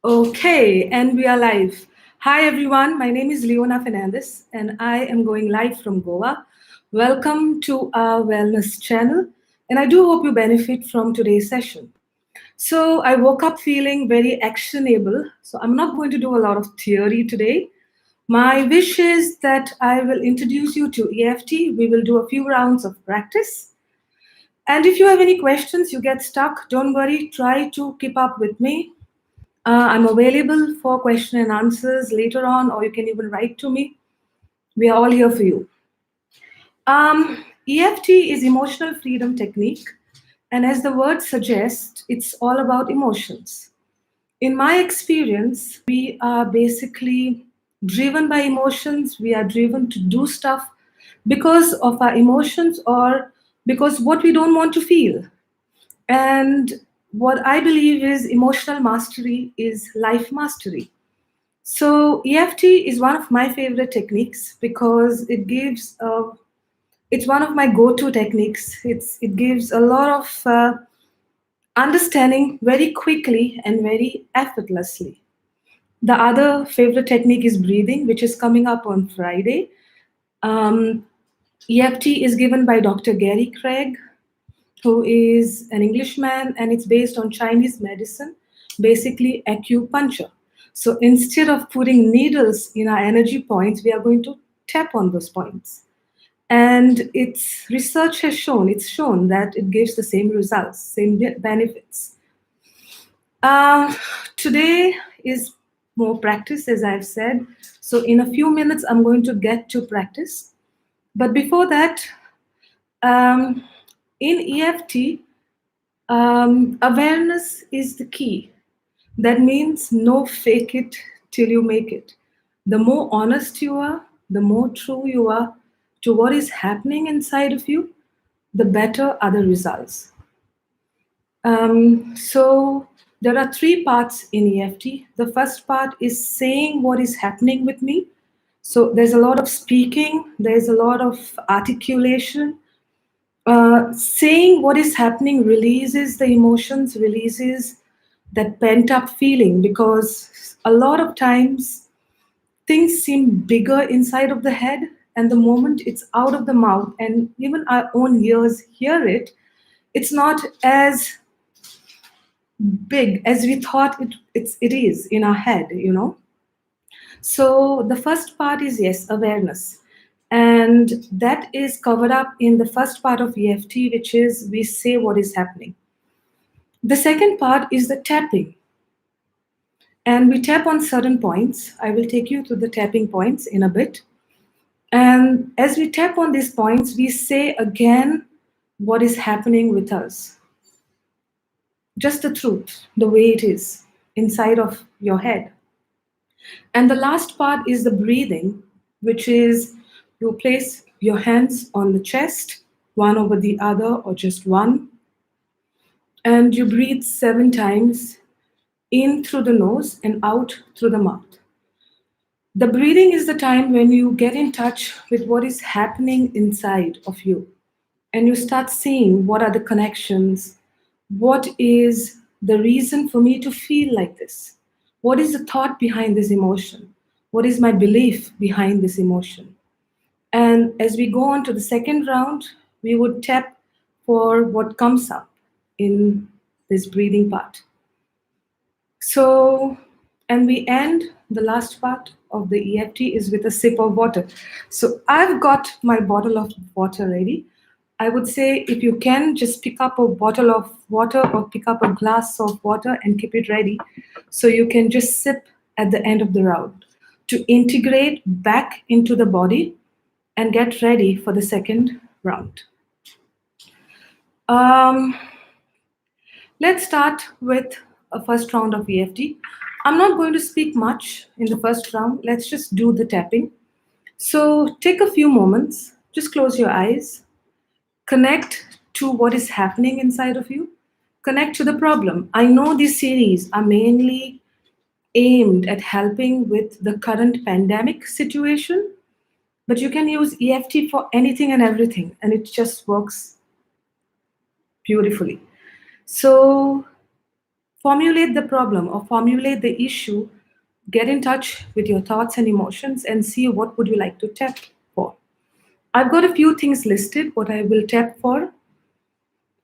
Okay, and we are live. Hi everyone, my name is Leona Fernandes and I am going live from Goa. Welcome to our wellness channel, and I do hope you benefit from today's session. So, I woke up feeling very actionable, so I'm not going to do a lot of theory today. My wish is that I will introduce you to EFT. We will do a few rounds of practice. And if you have any questions, you get stuck, don't worry, try to keep up with me. I'm available for question and answers later on, or you can even write to me. We are all here for you. EFT is emotional freedom technique, and as the word suggests, it's all about emotions. In my experience, we are basically driven by emotions. We are driven to do stuff because of our emotions or because what we don't want to feel. And what I believe is emotional mastery is life mastery. So EFT is one of my favorite techniques because it's one of my go-to techniques. It gives a lot of understanding very quickly and very effortlessly. The other favorite technique is breathing, which is coming up on Friday. Um, EFT is given by Dr. Gary Craig, who is an Englishman, and it's based on Chinese medicine, basically acupuncture. So instead of putting needles in our energy points, we are going to tap on those points. And its research has shown, it's shown that it gives the same results, same benefits. Uh, Today is more practice, as I've said. So in a few minutes, I'm going to get to practice. But before that, um, in EFT, awareness is the key. That means no fake it till you make it. The more honest you are, the more true you are to what is happening inside of you, the better are the results. So there are three parts in EFT. The first part is saying what is happening with me. So there's a lot of speaking, there's a lot of articulation. Saying what is happening releases the emotions, releases that pent up feeling because a lot of times things seem bigger inside of the head, and the moment it's out of the mouth and even our own ears hear it, it's not as big as we thought it is in our head. So the first part is, yes, awareness. And that is covered up in the first part of EFT, which is we say what is happening. The second part is the tapping. And we tap on certain points. I will take you through the tapping points in a bit. And as we tap on these points, we say again what is happening with us. Just the truth, the way it is inside of your head. And the last part is the breathing, which is you place your hands on the chest, one over the other, or just one, and you breathe 7 times in through the nose and out through the mouth. The breathing is the time when you get in touch with what is happening inside of you and you start seeing what are the connections, what is the reason for me to feel like this, what is the thought behind this emotion, what is my belief behind this emotion. And as we go on to the second round, we would tap for what comes up in this breathing part. So, and we end the last part of the EFT is with a sip of water. So I've got my bottle of water ready. I would say if you can just pick up a bottle of water or pick up a glass of water and keep it ready so you can just sip at the end of the round to integrate back into the body and get ready for the second round. Um, Let's start with a first round of EFT. I'm not going to speak much in the first round. Let's just do the tapping. So take a few moments, just close your eyes, connect to what is happening inside of you, connect to the problem. I know these series are mainly aimed at helping with the current pandemic situation, but you can use EFT for anything and everything, and it just works beautifully. So Formulate the problem or formulate the issue. Get in touch with your thoughts and emotions and see what would you like to tap for. I've got a few things listed what I will tap for.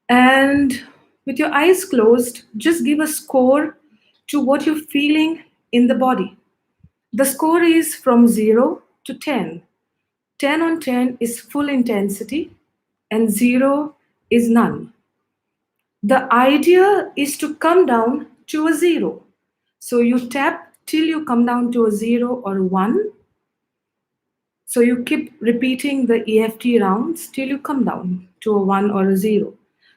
And with your eyes closed, just give a score to what you're feeling in the body. The score is from 0 to 10. 10 on 10 is full intensity, and 0 is none. The idea is to come down to a 0. So you tap till you come down to a 0 or 1. So you keep repeating the EFT rounds till you come down to a 1 or a 0.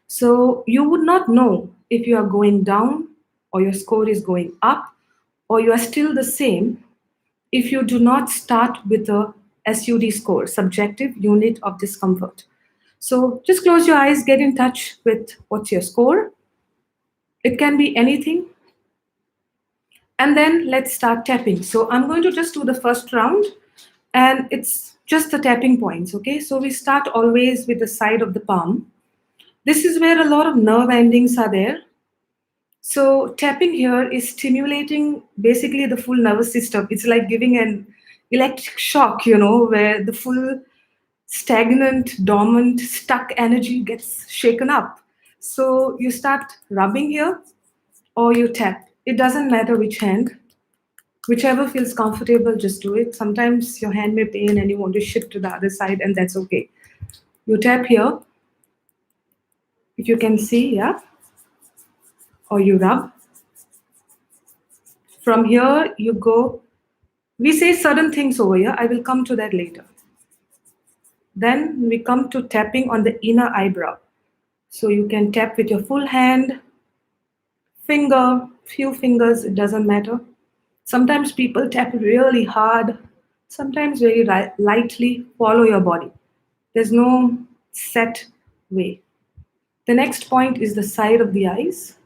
So you would not know if you are going down or your score is going up or you are still the same if you do not start with a SUD score, subjective unit of discomfort. So just close your eyes, get in touch with what's your score. It can be anything. And then let's start tapping. So I'm going to just do the first round and it's just the tapping points, okay? So we start always with the side of the palm. This is where a lot of nerve endings are there. So tapping here is stimulating basically the full nervous system. It's like giving an electric shock, where the full stagnant, dormant, stuck energy gets shaken up. So you start rubbing here or you tap. It doesn't matter which hand. Whichever feels comfortable, just do it. Sometimes your hand may pain and you want to shift to the other side, and that's okay. You tap here, if you can see, yeah, or you rub. From here, you go. We say certain things over here. I will come to that later. Then we come to tapping on the inner eyebrow. So you can tap with your full hand, finger, few fingers, it doesn't matter. Sometimes people tap really hard, sometimes very lightly. Follow your body. There's no set way. The next point is the side of the eyes.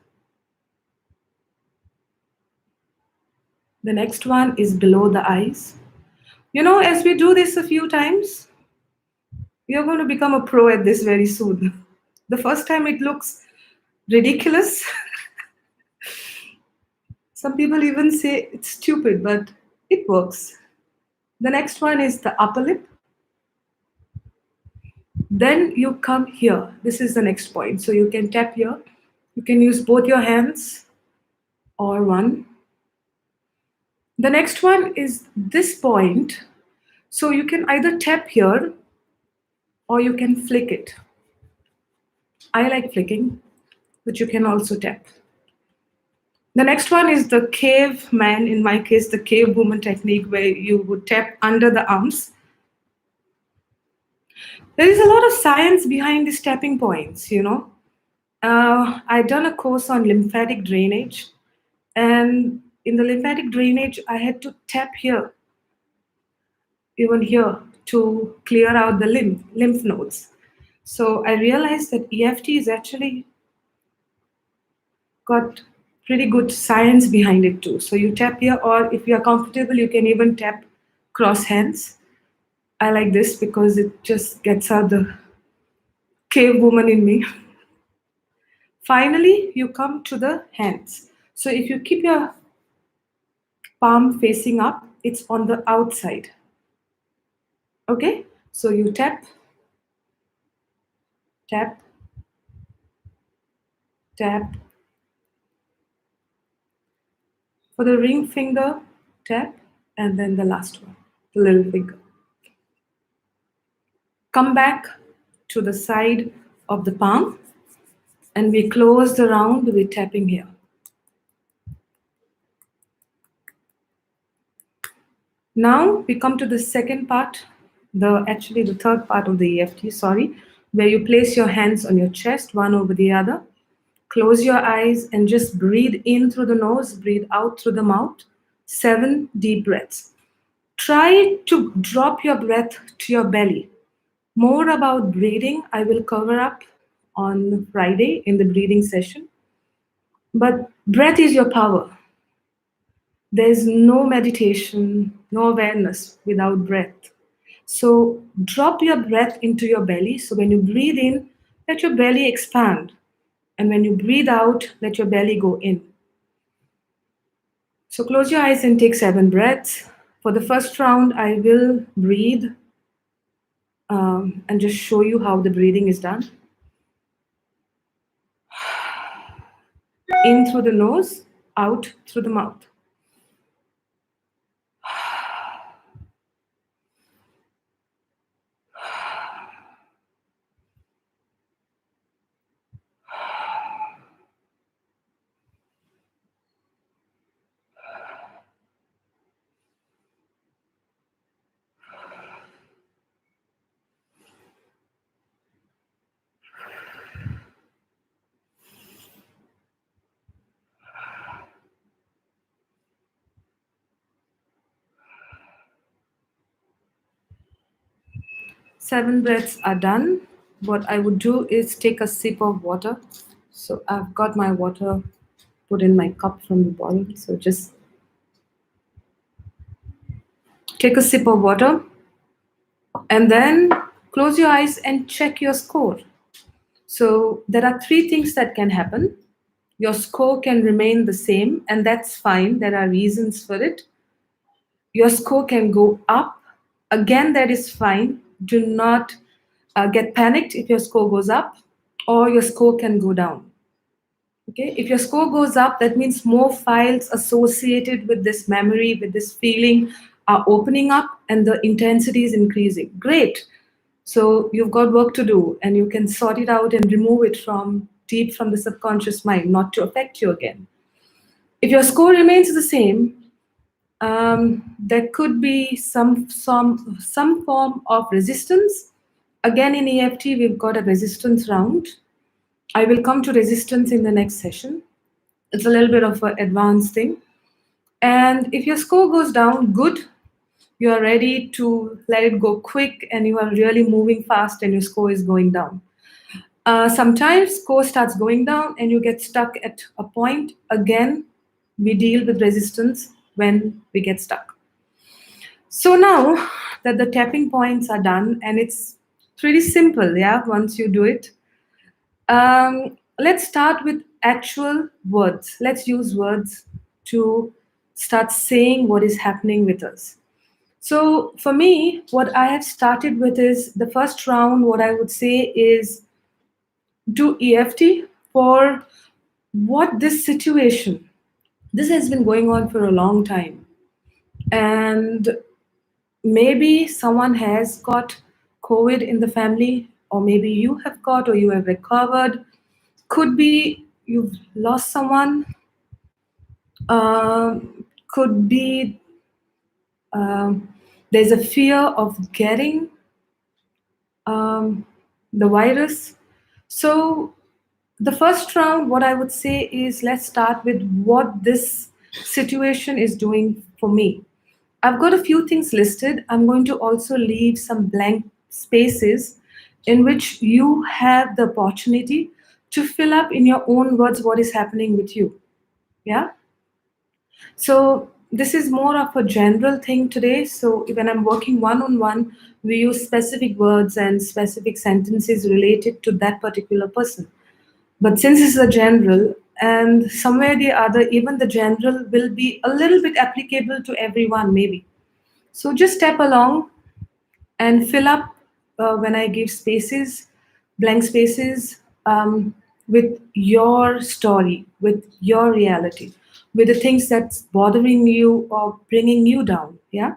The next one is below the eyes. As we do this a few times, you're going to become a pro at this very soon. The first time it looks ridiculous. Some people even say it's stupid, but it works. The next one is the upper lip. Then you come here. This is the next point. So you can tap here. You can use both your hands or one. The next one is this point. So you can either tap here or you can flick it. I like flicking, but you can also tap. The next one is the caveman, in my case, the cave woman technique, where you would tap under the arms. There is a lot of science behind these tapping points, I've done a course on lymphatic drainage, and in the lymphatic drainage, I had to tap here, even here, to clear out the lymph nodes. So I realized that EFT is actually got pretty good science behind it too. So you tap here, or if you are comfortable, you can even tap cross hands. I like this because it just gets out the cave woman in me. Finally, you come to the hands. So if you keep your palm facing up, it's on the outside. Okay? So you tap, tap, tap. For the ring finger, tap, and then the last one, the little finger. Come back to the side of the palm, and we close the round with tapping here. Now we come to the second part, the third part of the EFT, where you place your hands on your chest, one over the other. Close your eyes and just breathe in through the nose, breathe out through the mouth. 7 deep breaths. Try to drop your breath to your belly. More about breathing, I will cover up on Friday in the breathing session. But breath is your power. There's no meditation, no awareness without breath. So drop your breath into your belly. So when you breathe in, let your belly expand. And when you breathe out, let your belly go in. So close your eyes and take 7 breaths. For the first round, I will breathe and just show you how the breathing is done. In through the nose, out through the mouth. 7 breaths are done. What I would do is take a sip of water. So I've got my water put in my cup from the bottle. So just take a sip of water and then close your eyes and check your score. So there are 3 things that can happen. Your score can remain the same, and that's fine. There are reasons for it. Your score can go up. Again, that is fine. Do not get panicked if your score goes up, or your score can go down. Okay, if your score goes up, that means more files associated with this memory, with this feeling, are opening up and the intensity is increasing. Great. So you've got work to do and you can sort it out and remove it from deep from the subconscious mind, not to affect you again. If your score remains the same, there could be some form of resistance. Again, in EFT, we've got a resistance round. I will come to resistance in the next session. It's a little bit of an advanced thing. And if your score goes down, good. You are ready to let it go quick and you are really moving fast and your score is going down. Sometimes score starts going down and you get stuck at a point. Again, we deal with resistance when we get stuck. So now that the tapping points are done, and it's pretty simple, yeah, once you do it, let's start with actual words. Let's use words to start saying what is happening with us. So for me, what I have started with is the first round, what I would say is do EFT for what this situation, this has been going on for a long time. And maybe someone has got COVID in the family, or maybe you have got, or you have recovered. Could be you've lost someone. Could be there's a fear of getting the virus. So the first round, what I would say is let's start with what this situation is doing for me. I've got a few things listed. I'm going to also leave some blank spaces in which you have the opportunity to fill up in your own words what is happening with you. Yeah? So this is more of a general thing today. So when I'm working one-on-one, we use specific words and specific sentences related to that particular person. But since it's a general, and somewhere or the other, even the general will be a little bit applicable to everyone, maybe. So just step along and fill up when I give spaces, blank spaces, with your story, with your reality, with the things that's bothering you or bringing you down. Yeah.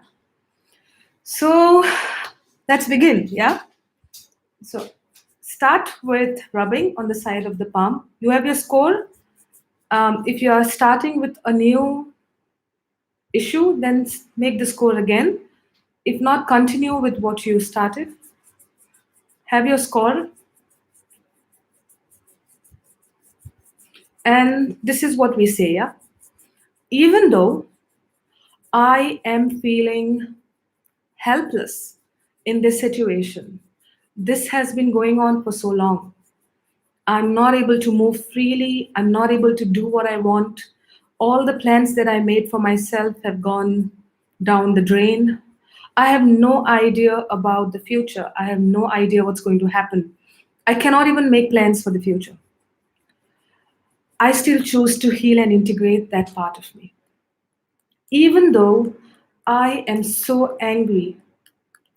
So let's begin. Yeah. So start with rubbing on the side of the palm. You have your score. If you are starting with a new issue, then make the score again. If not, continue with what you started. Have your score. And this is what we say, yeah? Even though I am feeling helpless in this situation, this has been going on for so long. I'm not able to move freely. I'm not able to do what I want. All the plans that I made for myself have gone down the drain. I have no idea about the future. I have no idea what's going to happen. I cannot even make plans for the future. I still choose to heal and integrate that part of me. Even though I am so angry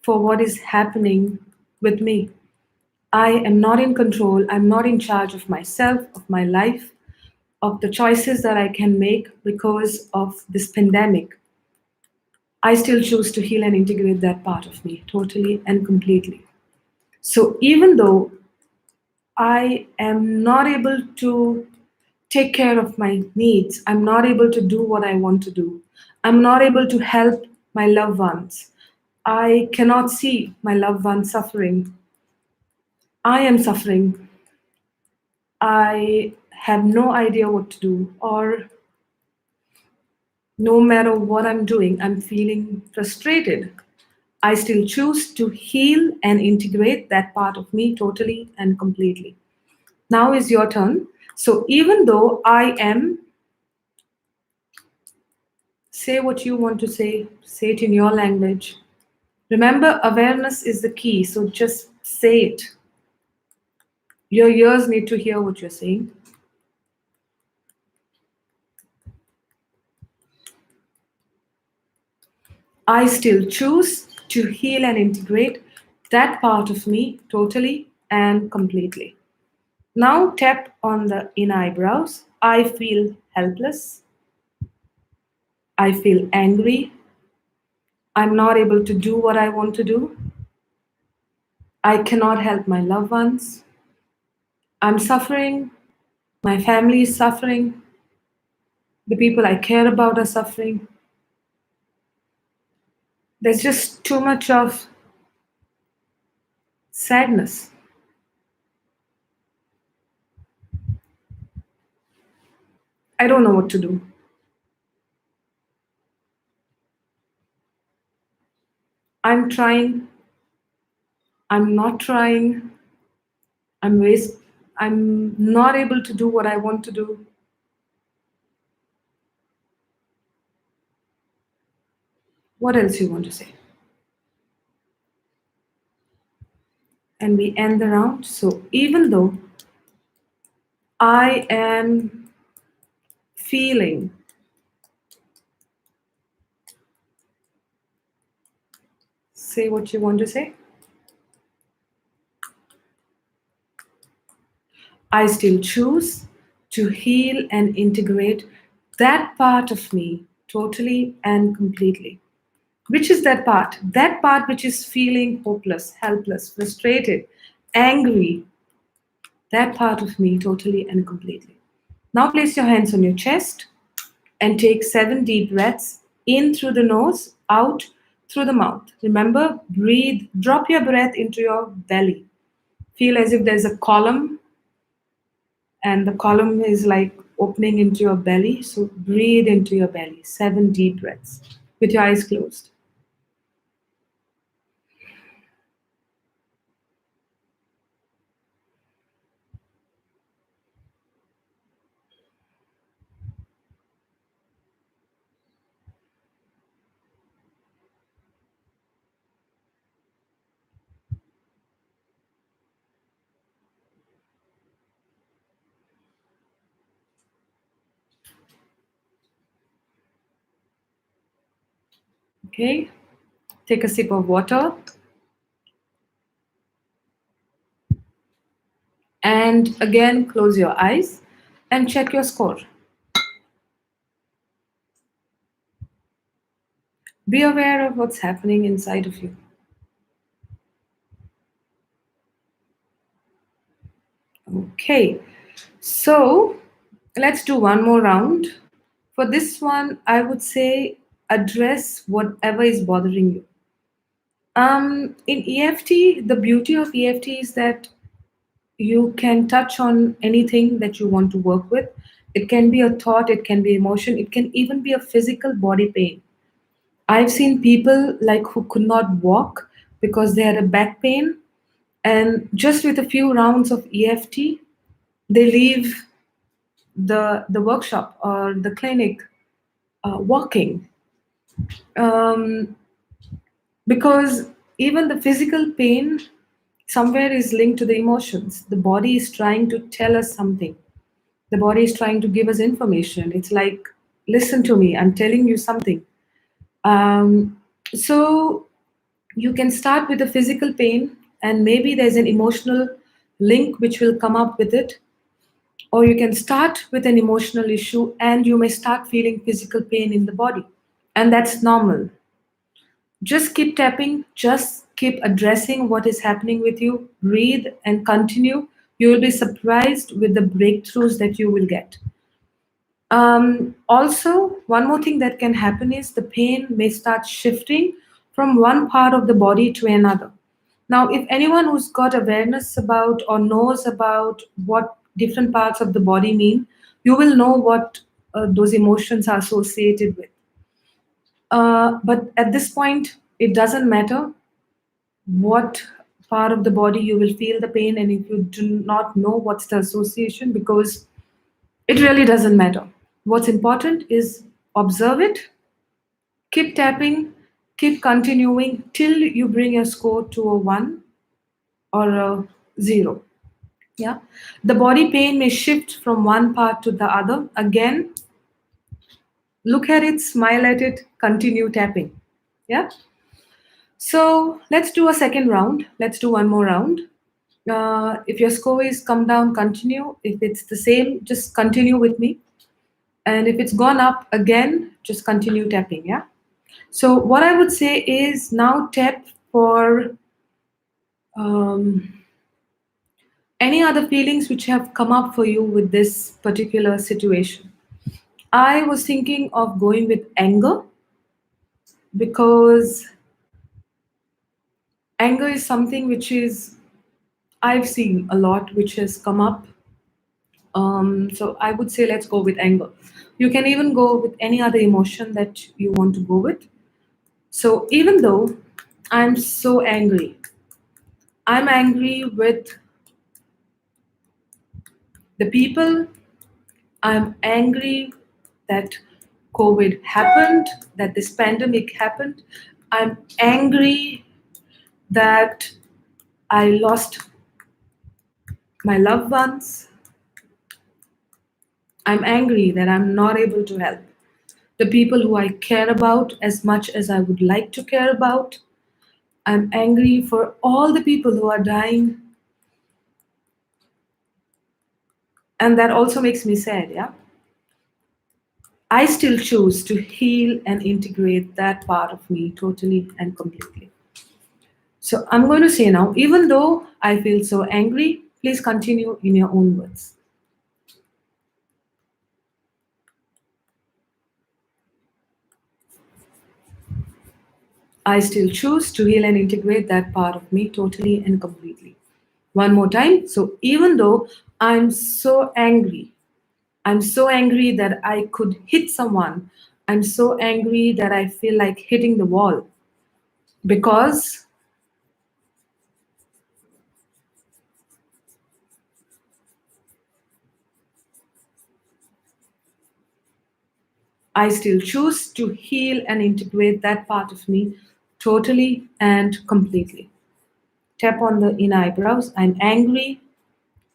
for what is happening with me, I am not in control, I'm not in charge of myself, of my life, of the choices that I can make because of this pandemic. I still choose to heal and integrate that part of me totally and completely. So even though I am not able to take care of my needs, I'm not able to do what I want to do, I'm not able to help my loved ones, I cannot see my loved ones suffering, I am suffering, I have no idea what to do, or no matter what I'm doing, I'm feeling frustrated. I still choose to heal and integrate that part of me totally and completely. Now is your turn. So even though I am, say what you want to say it in your language. Remember, awareness is the key, so just say it. Your ears need to hear what you're saying. I still choose to heal and integrate that part of me totally and completely. Now tap on the inner eyebrows. I feel helpless. I feel angry. I'm not able to do what I want to do. I cannot help my loved ones. I'm suffering. My family is suffering. The people I care about are suffering. There's just too much of sadness. I don't know what to do. I'm trying. I'm not trying. I'm waste. I'm not able to do what I want to do. What else you want to say? And we end the round. So even though I am feeling, say what you want to say. I still choose to heal and integrate that part of me totally and completely. Which is that part? That part which is feeling hopeless, helpless, frustrated, angry. That part of me totally and completely. Now place your hands on your chest and take 7 deep breaths in through the nose, out through the mouth. Remember, breathe, drop your breath into your belly. Feel as if there's a column and the column is like opening into your belly. So breathe into your belly. 7 deep breaths with your eyes closed. Okay. Take a sip of water and again close your eyes and check your score. Be aware of what's happening inside of you. Okay. So let's do one more round. For this one, I would say address whatever is bothering you. In EFT, the beauty of EFT is that you can touch on anything that you want to work with. It can be a thought, it can be emotion, it can even be a physical body pain. I've seen people like who could not walk because they had a back pain, and just with a few rounds of EFT, they leave the workshop or the clinic walking. Um, because even the physical pain somewhere is linked to the emotions. The body is trying to tell us something. The body is trying to give us information. It's like Listen to me. I'm telling you something. So you can start with the physical pain, and maybe there's an emotional link which will come up with it. Or you can start with an emotional issue and you may start feeling physical pain in the body. And that's normal. Just keep tapping, just keep addressing what is happening with you, breathe and continue. You will be surprised with the breakthroughs that you will get. Also, one more thing that can happen is the pain may start shifting from one part of the body to another. Now, if anyone who's got awareness about or knows about what different parts of the body mean, you will know what those emotions are associated with. But at this point, it doesn't matter what part of the body you will feel the pain, and if you do not know what's the association, because it really doesn't matter. What's important is observe it, keep tapping, keep continuing till you bring your score to a 1 or a 0. Yeah. The body pain may shift from one part to the other. Again, look at it, smile at it, continue tapping. Yeah. So let's do a second round. Let's do one more round. If your score is come down, continue. If it's the same, just continue with me. And if it's gone up again, just continue tapping. Yeah. So what I would say is now tap for um, any other feelings which have come up for you with this particular situation. I was thinking of going with anger because anger is something which is I've seen a lot which has come up. So I would say let's go with anger. You can even go with any other emotion that you want to go with. So even though I'm so angry, I'm angry with the people. I'm angry that COVID happened, that this pandemic happened. I'm angry that I lost my loved ones. I'm angry that I'm not able to help the people who I care about as much as I would like to care about. I'm angry for all the people who are dying. And that also makes me sad, yeah? I still choose to heal and integrate that part of me totally and completely. So I'm going to say now, even though I feel so angry, please continue in your own words. I still choose to heal and integrate that part of me totally and completely. One more time. So even though I'm so angry that I could hit someone, I'm so angry that I feel like hitting the wall because I still choose to heal and integrate that part of me totally and completely. Tap on the inner eyebrows. I'm angry.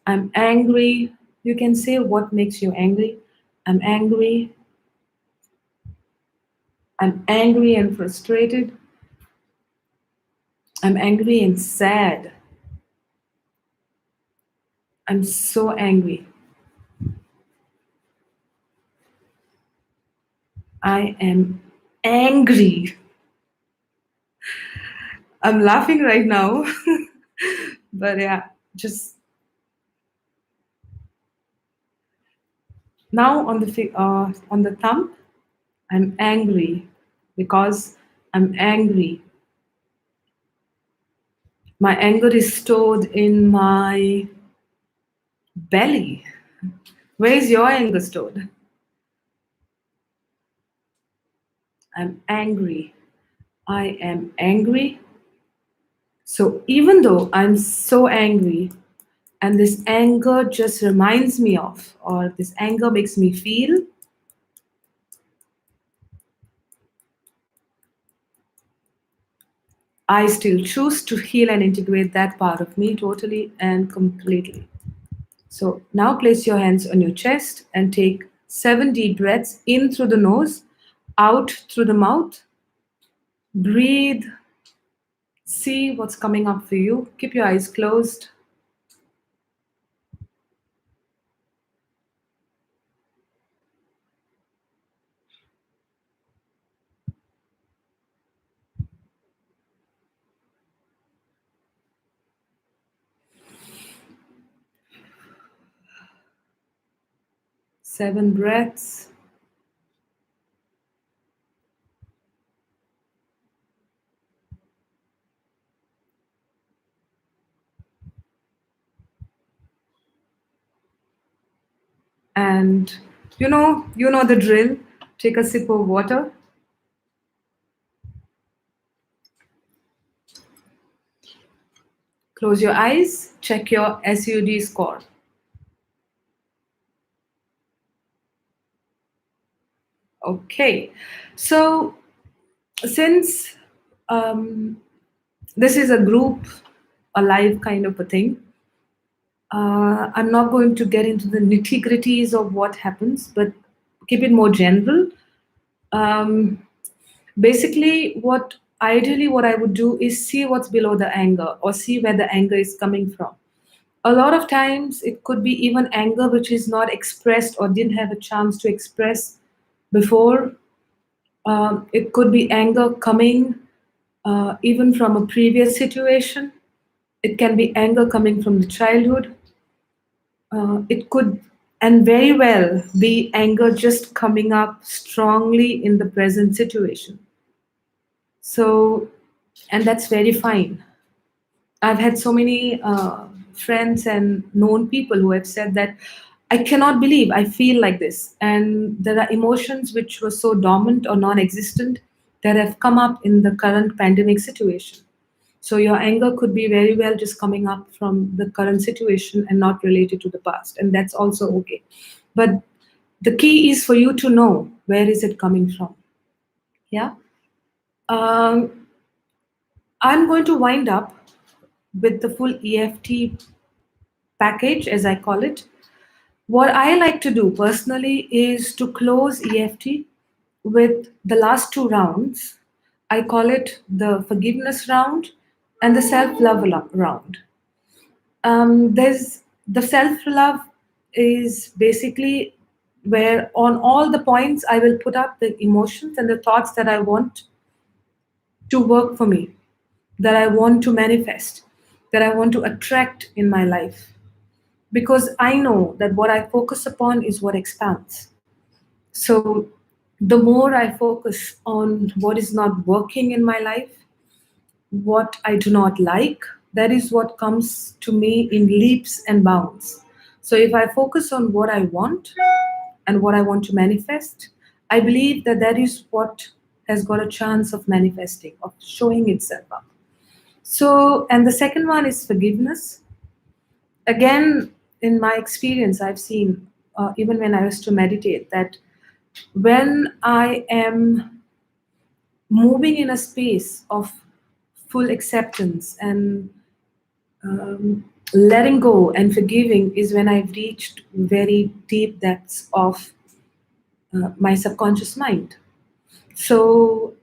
I'm angry. You can say what makes you angry. I'm angry. I'm angry and frustrated. I'm angry and sad. I'm so angry. I am angry. I'm laughing right now. But yeah, just now on the thumb, I'm angry because I'm angry. My anger is stored in my belly. Where is your anger stored? I'm angry. I am angry. So even though I'm so angry, and this anger just reminds me of, or this anger makes me feel, I still choose to heal and integrate that part of me totally and completely. So now place your hands on your chest and take 7 deep breaths in through the nose, out through the mouth. Breathe. See what's coming up for you. Keep your eyes closed. Seven breaths. And you know the drill. Take a sip of water. Close your eyes. Check your SUD score. Okay. So since this is a group, a live kind of a thing, I'm not going to get into the nitty gritties of what happens, but keep it more general. Um, Basically, what I would do is see what's below the anger or see where the anger is coming from. A lot of times, it could be even anger which is not expressed or didn't have a chance to express before. It could be anger coming even from a previous situation. It can be anger coming from the childhood. It could and very well be anger just coming up strongly in the present situation. So, and that's very fine. I've had so many friends and known people who have said that I cannot believe I feel like this. And there are emotions which were so dormant or non existent that have come up in the current pandemic situation. So your anger could be very well just coming up from the current situation and not related to the past. And that's also okay. But the key is for you to know where is it coming from. Yeah. Um, I'm going to wind up with the full EFT package, as I call it. What I like to do personally is to close EFT with the last two rounds. I call it the forgiveness round and the self love round. There's the self love is basically where on all the points I will put up the emotions and the thoughts that I want to work for me, that I want to manifest, that I want to attract in my life. Because I know that what I focus upon is what expands. So the more I focus on what is not working in my life, what I do not like, that is what comes to me in leaps and bounds. So if I focus on what I want and what I want to manifest, I believe that that is what has got a chance of manifesting, of showing itself up. So, and the second one is forgiveness. Again, in my experience, I've seen, even when I used to meditate, that when I am moving in a space of full acceptance and letting go and forgiving is when I've reached very deep depths of my subconscious mind. So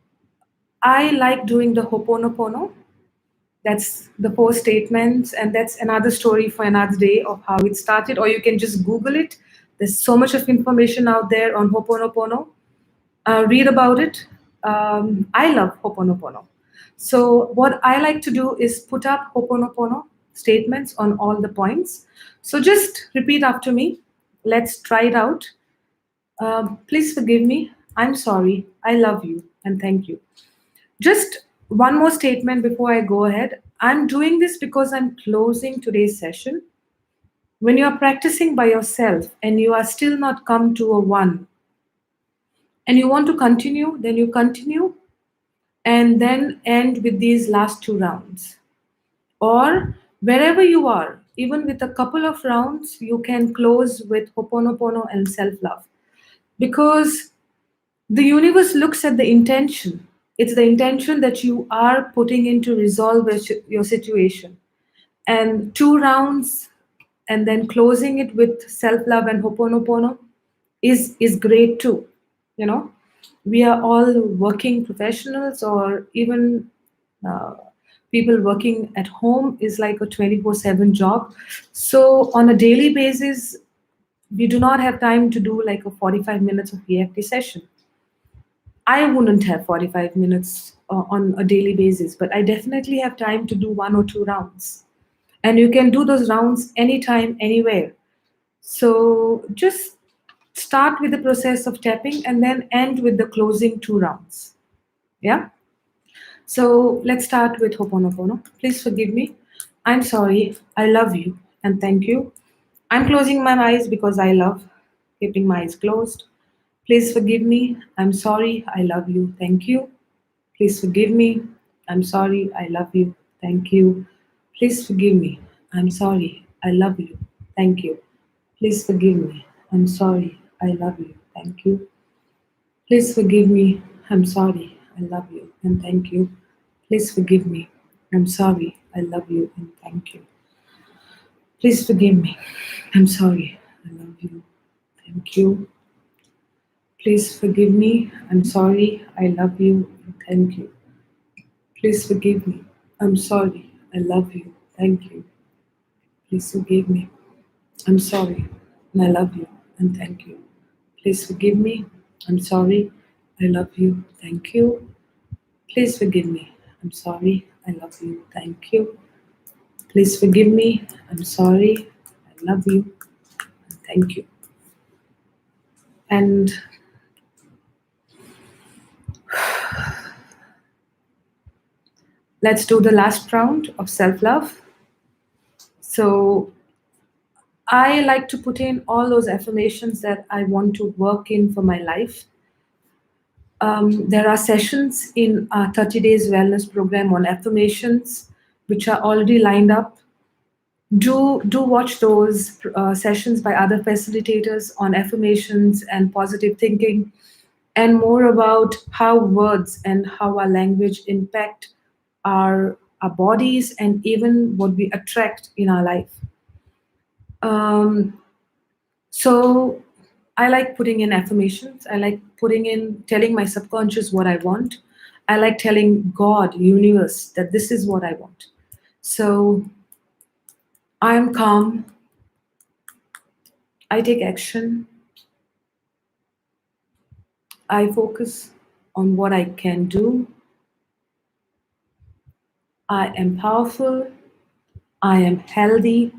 I like doing the Ho'oponopono. That's the four statements, and that's another story for another day of how it started. Or you can just Google it. There's so much of information out there on Ho'oponopono. Read about it. I love Ho'oponopono. So what I like to do is put up Ho'oponopono statements on all the points. So just repeat after me. Let's try it out. Please forgive me. I'm sorry. I love you and thank you. Just one more statement before I go ahead. I'm doing this because I'm closing today's session. When you are practicing by yourself and you are still not come to a one and you want to continue, then you continue and then end with these last two rounds. Or wherever you are, even with a couple of rounds, you can close with Ho'oponopono and self love. Because the universe looks at the intention. It's the intention that you are putting in to resolve your situation. And two rounds and then closing it with self love and Ho'oponopono is great too. You know, we are all working professionals, or even uh, people working at home is like a 24/7 job. So on a daily basis, we do not have time to do like a 45 minutes of EFT session. I wouldn't have 45 minutes on a daily basis, but I definitely have time to do one or two rounds. And you can do those rounds anytime, anywhere. So just start with the process of tapping and then end with the closing two rounds. Yeah? So let's start with Ho'oponopono. Please forgive me. I'm sorry. I love you. And thank you. I'm closing my eyes because I love keeping my eyes closed. Please forgive me. I'm sorry. I love you. Thank you. Please forgive me. I'm sorry. I love you. Thank you. Please forgive me. I'm sorry. I love you. Thank you. Please forgive me. I'm sorry. I love you. Thank you. Please forgive me. I'm sorry. I love you and thank you. Please forgive me. I'm sorry. I love you and thank you. Please forgive me. I'm sorry. I love you. Thank you. Please forgive me. I'm sorry. I love you and thank you. Please forgive me. I'm sorry. I love you. Thank you. Please forgive me. I'm sorry. And I love you and thank you. Please forgive me. I'm sorry. I love you. Thank you. Please forgive me. I'm sorry. I love you. Thank you. Please forgive me. I'm sorry. I love you. Thank you. And let's do the last round of self love. So I like to put in all those affirmations that I want to work in for my life. There are sessions in our 30 days wellness program on affirmations, which are already lined up. Do watch those sessions by other facilitators on affirmations and positive thinking, and more about how words and how our language impact our bodies and even what we attract in our life. Um, so I like putting in affirmations. I like putting in telling my subconscious what I want. I like telling God, universe, that this is what I want. So I am calm. I take action. I focus on what I can do. I am powerful. I am healthy.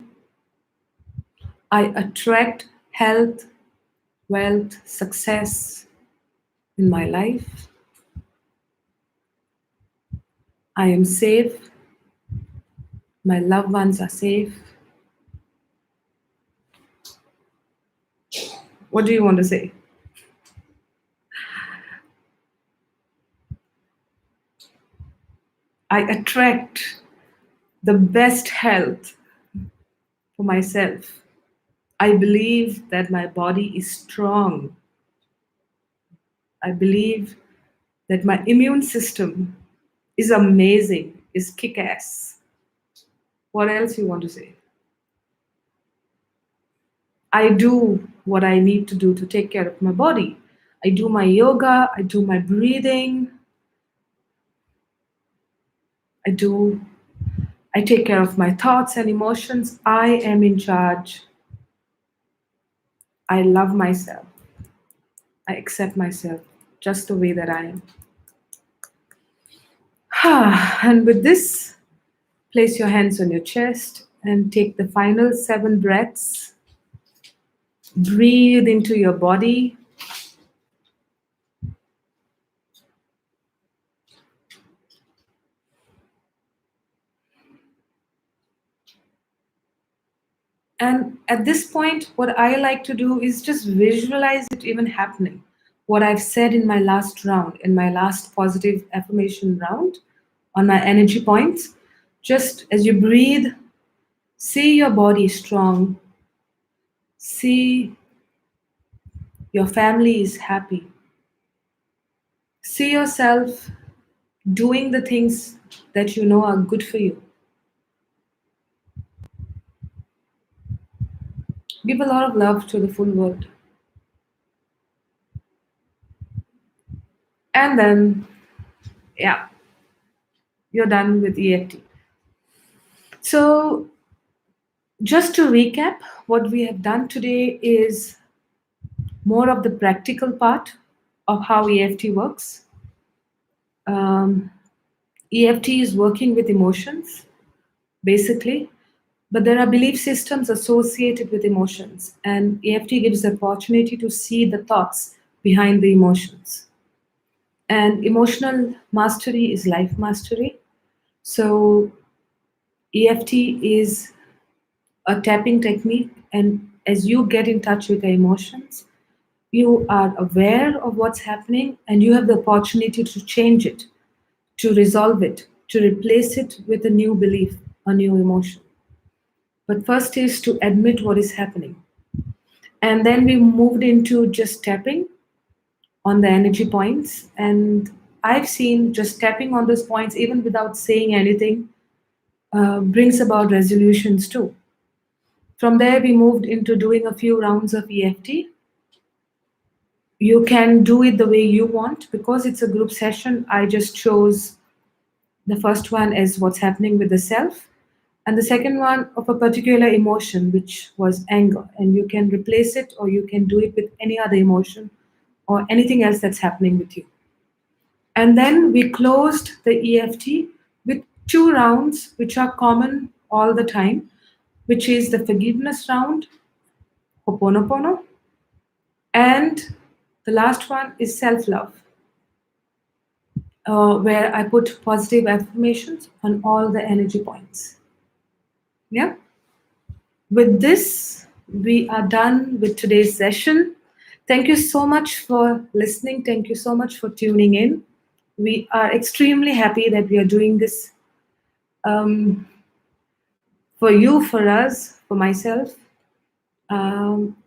I attract health, wealth, success in my life. I am safe. My loved ones are safe. What do you want to say? I attract the best health for myself. I believe that my body is strong. I believe that my immune system is amazing, is kick ass. What else you want to say? I do what I need to do to take care of my body. I do my yoga, I do my breathing, I do I take care of my thoughts and emotions. I am in charge. I love myself. I accept myself just the way that I am. And with this, place your hands on your chest and take the final 7 breaths. Breathe into your body. And at this point, what I like to do is just visualize it even happening. What I've said in my last round, in my last positive affirmation round on my energy points, just as you breathe, see your body strong, see your family is happy, see yourself doing the things that you know are good for you. Give a lot of love to the full world. And then, yeah, you're done with EFT. So, just to recap, what we have done today is more of the practical part of how EFT works. Um, EFT is working with emotions, basically, but there are belief systems associated with emotions, and EFT gives the opportunity to see the thoughts behind the emotions. And emotional mastery is life mastery. So, EFT is a tapping technique, and as you get in touch with the emotions, you are aware of what's happening and you have the opportunity to change it, to resolve it, to replace it with a new belief, a new emotion. But first is to admit what is happening. And then we moved into just tapping on the energy points. And I've seen just tapping on those points, even without saying anything, brings about resolutions too. From there, we moved into doing a few rounds of EFT. You can do it the way you want. Because it's a group session, I just chose the first one as what's happening with the self, and the second one of a particular emotion, which was anger. And you can replace it or you can do it with any other emotion or anything else that's happening with you. And then we closed the EFT with two rounds, which are common all the time, which is the forgiveness round, Ho'oponopono, and the last one is self love, where I put positive affirmations on all the energy points. Yeah. With this, we are done with today's session. Thank you so much for listening. Thank you so much for tuning in. We are extremely happy that we are doing this um, for you, for us, for myself. Um,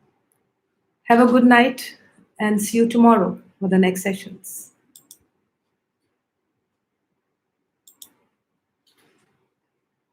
have a good night and see you tomorrow for the next sessions.